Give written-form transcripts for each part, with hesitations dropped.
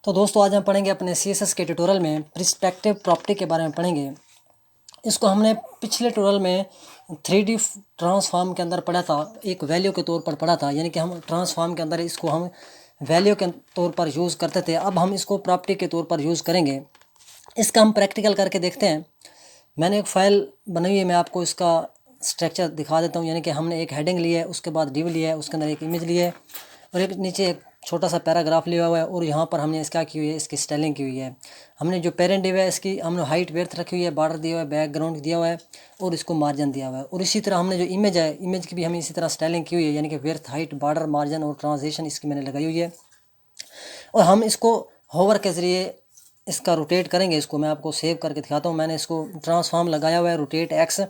तो दोस्तों आज हम पढ़ेंगे अपने CSS के ट्यूटोरियल में पर्सपेक्टिव प्रॉपर्टी के बारे में पढ़ेंगे। इसको हमने पिछले ट्यूटोरियल में 3D ट्रांसफॉर्म के अंदर पढ़ा था, एक वैल्यू के तौर पर पढ़ा था, यानी कि हम ट्रांसफॉर्म के अंदर इसको हम वैल्यू के तौर पर यूज़ करते थे। अब हम इसको प्रॉपर्टी के तौर पर यूज़ करेंगे। इसका हम प्रैक्टिकल करके देखते हैं। मैंने एक फ़ाइल बनाई है, मैं आपको इसका स्ट्रक्चर दिखा देता हूँ। यानी कि हमने एक हेडिंग ली है, उसके बाद डिव लिया है, उसके अंदर एक इमेज ली है और एक नीचे एक छोटा सा पैराग्राफ लिया हुआ है और यहाँ पर हमने इसका की हुई है, इसकी स्टाइलिंग की हुई है। हमने जो पेरेंट डिव है इसकी हमने हाइट वेड्थ रखी हुई है, बॉर्डर दिया हुआ है, बैकग्राउंड दिया हुआ है और इसको मार्जिन दिया हुआ है। और इसी तरह हमने जो इमेज है, इमेज की भी हमें इसी तरह स्टाइलिंग की हुई है, यानी कि वेड्थ, हाइट, बॉर्डर, मार्जिन और ट्रांजिशन इसकी मैंने लगाई हुई है। और हम इसको होवर के ज़रिए इसका रोटेट करेंगे। इसको मैं आपको सेव करके दिखाता हूँ। मैंने इसको ट्रांसफॉर्म लगाया हुआ है रोटेट एक्स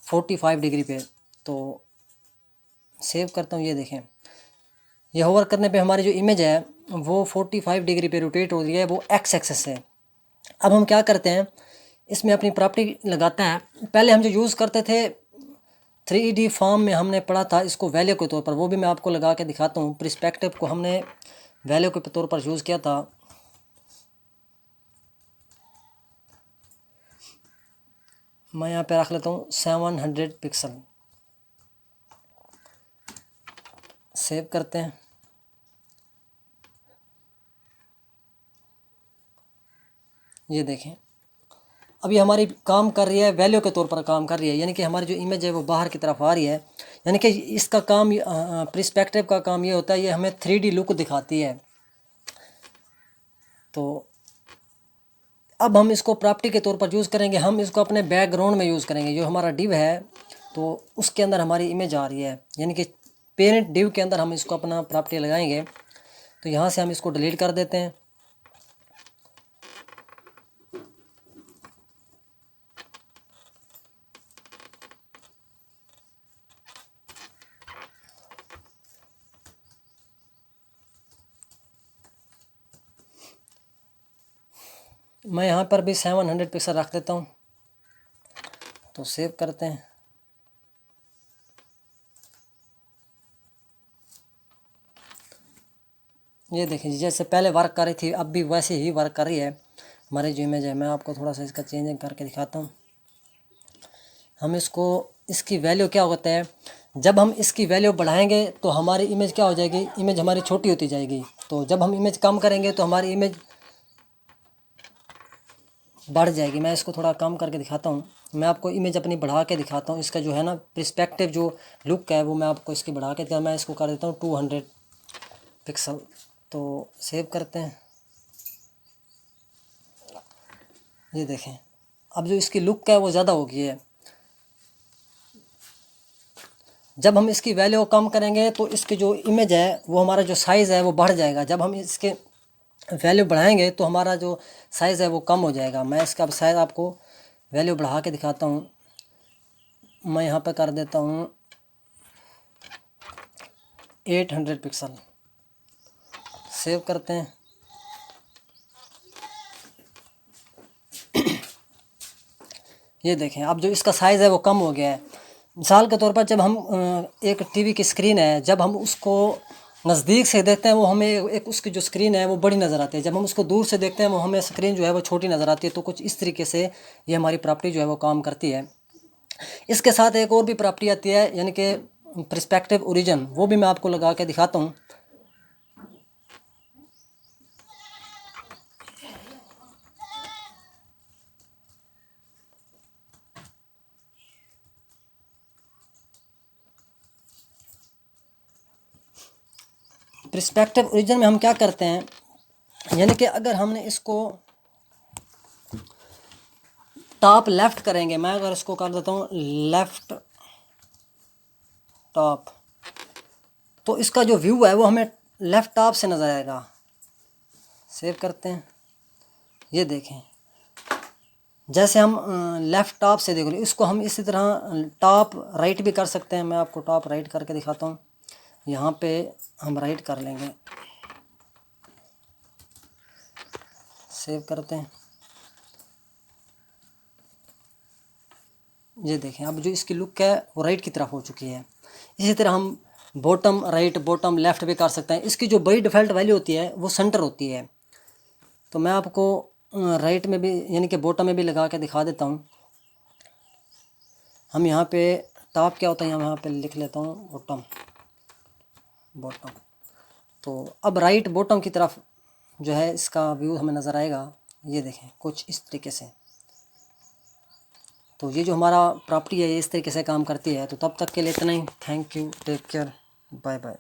45 डिग्री पे, तो सेव करता हूँ। ये देखें, ये होवर करने पे हमारी जो इमेज है वो 45 डिग्री पे रोटेट हो रही है, वो एक्स एक्सेस है। अब हम क्या करते हैं, इसमें अपनी प्रॉपर्टी लगाते हैं। पहले हम जो यूज़ करते थे 3D फॉर्म में हमने पढ़ा था इसको वैल्यू के तौर पर, वो भी मैं आपको लगा के दिखाता हूँ। पर्सपेक्टिव को हमने वैल्यू के तौर पर यूज़ किया था। मैं यहाँ पे रख लेता हूँ 700 पिक्सल, सेव करते हैं। ये देखें, अभी हमारी काम कर रही है, वैल्यू के तौर पर काम कर रही है, यानी कि हमारी जो इमेज है वो बाहर की तरफ आ रही है। यानी कि इसका काम, पर्सपेक्टिव का काम ये होता है, ये हमें 3D लुक दिखाती है। तो अब हम इसको प्रॉपर्टी के तौर पर यूज़ करेंगे। हम इसको अपने बैकग्राउंड में यूज़ करेंगे। जो हमारा डिव है तो उसके अंदर हमारी इमेज आ रही है, यानी कि पेरेंट डिव के अंदर हम इसको अपना प्रॉपर्टी लगाएंगे। तो यहाँ से हम इसको डिलीट कर देते हैं। मैं यहाँ पर भी 700 पिक्सल रख देता हूँ, तो सेव करते हैं। ये देखिए, जैसे पहले वर्क कर रही थी अब भी वैसे ही वर्क कर रही है हमारी जो इमेज है। मैं आपको थोड़ा सा इसका चेंजिंग करके दिखाता हूँ। हम इसको, इसकी वैल्यू क्या होता है, जब हम इसकी वैल्यू बढ़ाएंगे तो हमारी इमेज क्या हो जाएगी, इमेज हमारी छोटी होती जाएगी। तो जब हम इमेज कम करेंगे तो हमारी इमेज बढ़ जाएगी। मैं इसको थोड़ा कम करके दिखाता हूँ। मैं आपको इमेज अपनी बढ़ा के दिखाता हूँ। इसका जो है ना पर्सपेक्टिव जो लुक है वो मैं आपको इसकी बढ़ा के दिखा। मैं इसको कर देता हूँ 200 पिक्सल, तो सेव करते हैं। ये देखें, अब जो इसकी लुक है वो ज़्यादा हो गई है। जब हम इसकी वैल्यू कम करेंगे तो इसकी जो इमेज है वो, हमारा जो साइज़ है वो बढ़ जाएगा। जब हम इसके वैल्यू बढ़ाएंगे तो हमारा जो साइज़ है वो कम हो जाएगा। मैं इसका साइज़ आपको वैल्यू बढ़ा के दिखाता हूँ। मैं यहाँ पर कर देता हूँ 800 पिक्सल, सेव करते हैं। ये देखें, अब जो इसका साइज़ है वो कम हो गया है। मिसाल के तौर पर जब हम एक टीवी की स्क्रीन है, जब हम उसको नज़दीक से देखते हैं वो हमें एक उसकी जो स्क्रीन है वो बड़ी नज़र आती है। जब हम उसको दूर से देखते हैं वो हमें स्क्रीन जो है वो छोटी नज़र आती है। तो कुछ इस तरीके से ये हमारी प्रॉपर्टी जो है वो काम करती है। इसके साथ एक और भी प्रॉपर्टी आती है, यानी कि पर्सपेक्टिव ओरिजिन, वो भी मैं आपको लगा के दिखाता हूँ। पर्सपेक्टिव ओरिजिन में हम क्या करते हैं, यानी कि अगर हमने इसको टॉप लेफ़्ट करेंगे, मैं अगर इसको कर देता हूँ लेफ़्ट टॉप, तो इसका जो व्यू है वो हमें लेफ़्ट टॉप से नज़र आएगा। सेव करते हैं। ये देखें, जैसे हम लेफ़्ट टॉप से देख रहे हैं, इसको हम इसी तरह टॉप राइट भी कर सकते हैं। मैं आपको टॉप राइट करके दिखाता हूँ। यहाँ पे हम राइट कर लेंगे, सेव करते हैं। ये देखें, अब जो इसकी लुक है वो राइट की तरफ हो चुकी है। इसी तरह हम बॉटम राइट, बॉटम लेफ़्ट भी कर सकते हैं। इसकी जो बड़ी डिफ़ॉल्ट वैल्यू होती है वो सेंटर होती है। तो मैं आपको राइट में भी यानी कि बॉटम में भी लगा के दिखा देता हूँ। हम यहाँ पे टॉप क्या होता है यहाँ पे लिख लेता हूँ बॉटम। तो अब राइट बॉटम की तरफ जो है इसका व्यू हमें नज़र आएगा। ये देखें कुछ इस तरीके से। तो ये जो हमारा प्रॉपर्टी है ये इस तरीके से काम करती है। तो तब तक के लिए इतना ही। Thank you, take care, bye bye.